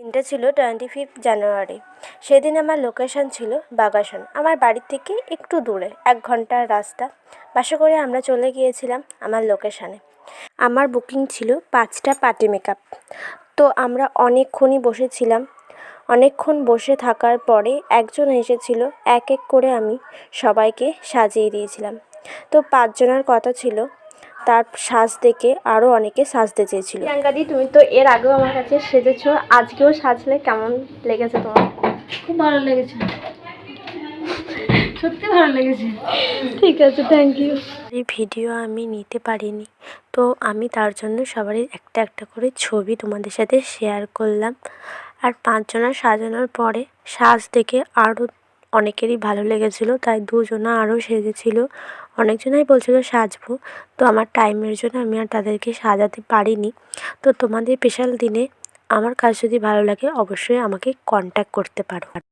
দিনটা ছিল 25 জানুয়ারি। সেদিন আমার লোকেশন ছিল বাগাসন। আমার বাড়ির থেকে একটু দূরে, 1 ঘন্টার রাস্তা। বাসে করে আমরা চলে গিয়েছিলাম আমার লোকেশনে। আমার বুকিং ছিল 5টা পার্টি মেকআপ। তো আমরা অনেকক্ষণই বসেছিলাম। অনেকক্ষণ বসে থাকার পরে একজন এসেছিল, এক এক করে আমি সবাইকে সাজিয়ে দিয়েছিলাম। তো 5 জনের কথা ছিল, তার সাজ দেখে আরও অনেকে সাজতে চেয়েছিল। প্রিয়াঙ্কাদি, তুমি তো এর আগেও আমার কাছে সেজেছো, আজকেও সাজলে, কেমন লেগেছে তোমার? খুব ভালো লেগেছে, সত্যি ভালো লেগেছে। ঠিক আছে, থ্যাংক ইউ। এই ভিডিও আমি নিতে পারিনি, তো আমি তার জন্য সবারই একটা একটা করে ছবি তোমাদের সাথে শেয়ার করলাম। আর 5 জনের সাজানোর পরে সাজ দেখে আরও অনেকেরই ভালো লেগেছিলো, তাই 2 জনা আরও সেজেছিল। অনেকজনাই বলছিল সাজবো, তো আমার টাইমের জন্য আমি আর তাদেরকে সাজাতে পারিনি। তো তোমাদের স্পেশাল দিনে আমার কাজ যদি ভালো লাগে অবশ্যই আমাকে কন্ট্যাক্ট করতে পারো।